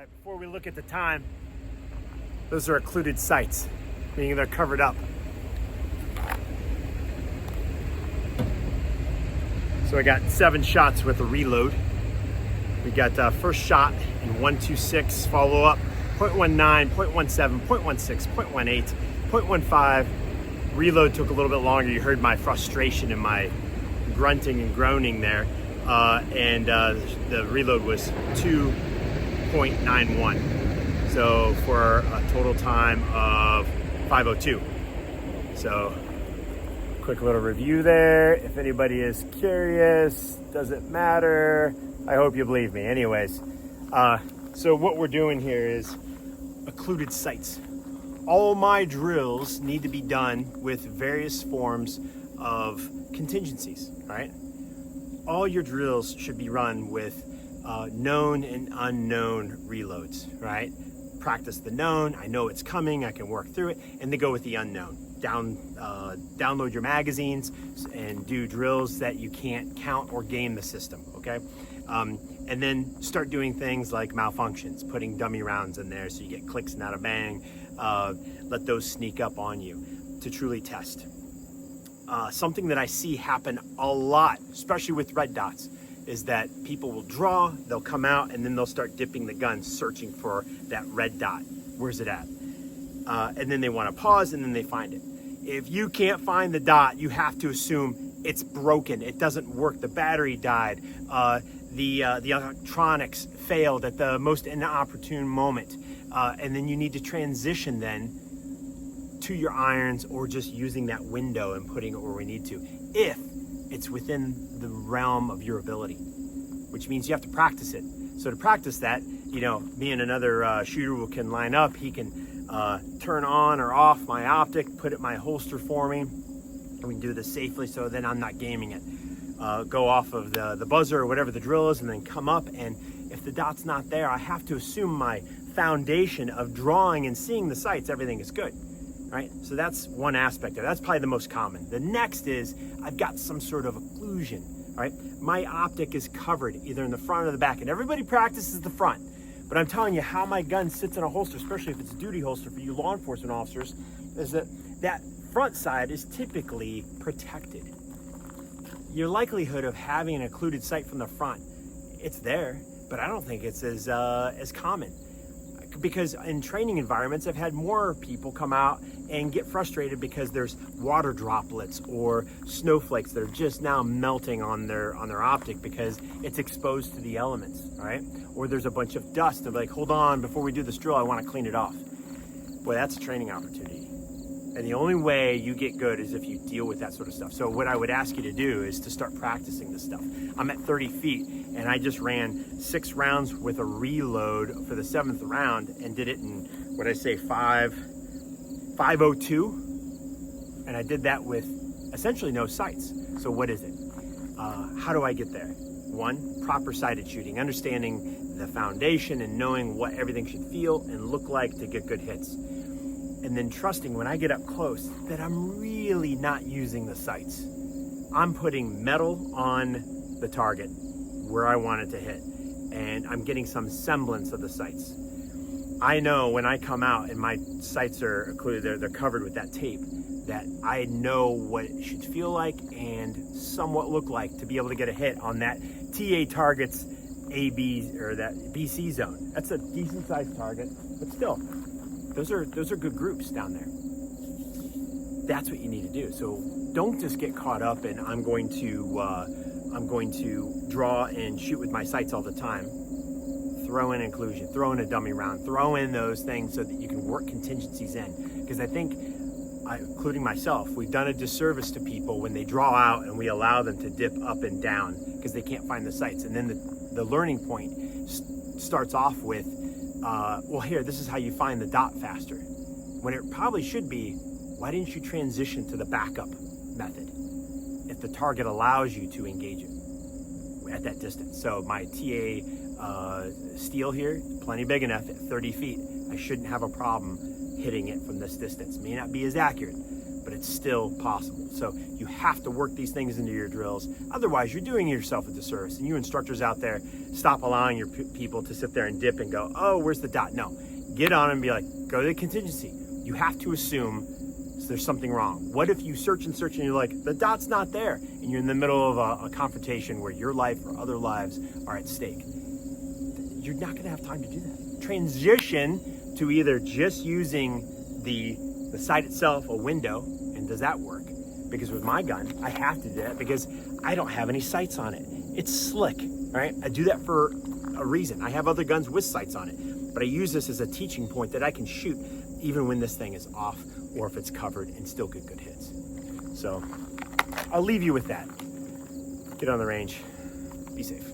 right, before we look at the time, those are occluded sights, meaning they're covered up. So I got 7 shots with a reload. We got first shot in 126, follow up 0.19, 0.17, 0.16, 0.18, 0.15. Reload took a little bit longer. You heard my frustration and my grunting and groaning there. The reload was 2.91. So for a total time of 5:02. So quick little review there. If anybody is curious, doesn't matter. I hope you believe me. Anyways, so what we're doing here is occluded sights. All my drills need to be done with various forms of contingencies, right? All your drills should be run with known and unknown reloads, right? Practice the known, I know it's coming, I can work through it, and then go with the unknown. Download your magazines and do drills that you can't count or game the system, okay? And then start doing things like malfunctions, putting dummy rounds in there so you get clicks and not a bang. Let those sneak up on you to truly test. Something that I see happen a lot, especially with red dots, is that people will draw, they'll come out, and then they'll start dipping the gun, searching for that red dot. Where's it at? And then they want to pause, and then they find it. If you can't find the dot, you have to assume it's broken. It doesn't work. The battery died. The electronics failed at the most inopportune moment. And then you need to transition then to your irons or just using that window and putting it where we need to, if it's within the realm of your ability, which means you have to practice it. So to practice that, you know, me and another shooter can line up. He can turn on or off my optic, put it in my holster for me, and we can do this safely so then I'm not gaming it. Go off of the buzzer or whatever the drill is and then come up, and if the dot's not there, I have to assume my foundation of drawing and seeing the sights, everything is good, right? So that's one aspect of it. That's probably the most common. The next is I've got some sort of occlusion, right? My optic is covered either in the front or the back, and everybody practices the front. But I'm telling you how my gun sits in a holster, especially if it's a duty holster for you law enforcement officers, is that front side is typically protected. Your likelihood of having an occluded sight from the front, it's there, but I don't think it's as common. Because in training environments, I've had more people come out and get frustrated because there's water droplets or snowflakes that are just now melting on their optic because it's exposed to the elements, right? Or there's a bunch of dust. They're like, hold on, before we do this drill, I want to clean it off. Boy, that's a training opportunity. And the only way you get good is if you deal with that sort of stuff. So what I would ask you to do is to start practicing this stuff. I'm at 30 feet and I just ran 6 rounds with a reload for the 7th round and did it in, what I say, 5:02. And I did that with essentially no sights. So what is it? How do I get there? 1, proper sighted shooting, understanding the foundation and knowing what everything should feel and look like to get good hits. And then trusting when I get up close that I'm really not using the sights. I'm putting metal on the target where I want it to hit, and I'm getting some semblance of the sights. I know when I come out and my sights are occluded, they're covered with that tape, that I know what it should feel like and somewhat look like to be able to get a hit on that TA target's AB or that BC zone. That's a decent sized target, but still. Those are good groups down there. That's what you need to do. So don't just get caught up in I'm going to draw and shoot with my sights all the time. Throw in occlusion, throw in a dummy round, throw in those things so that you can work contingencies in. Because I think, including myself, we've done a disservice to people when they draw out and we allow them to dip up and down because they can't find the sights. And then the learning point starts off with, well, here, this is how you find the dot faster. When it probably should be, why didn't you transition to the backup method if the target allows you to engage it at that distance? So my TA steel here, plenty big enough at 30 feet. I shouldn't have a problem hitting it from this distance. May not be as accurate, but it's still possible. So you have to work these things into your drills. Otherwise, you're doing yourself a disservice. And you instructors out there, stop allowing your people to sit there and dip and go, oh, where's the dot? No, get on and be like, go to the contingency. You have to assume there's something wrong. What if you search and search and you're like, the dot's not there, and you're in the middle of a confrontation where your life or other lives are at stake? You're not gonna have time to do that. Transition to either just using the sight itself, a window, and does that work? Because with my gun, I have to do that because I don't have any sights on it. It's slick, right? I do that for a reason. I have other guns with sights on it, but I use this as a teaching point that I can shoot even when this thing is off or if it's covered and still get good hits. So I'll leave you with that. Get on the range, be safe.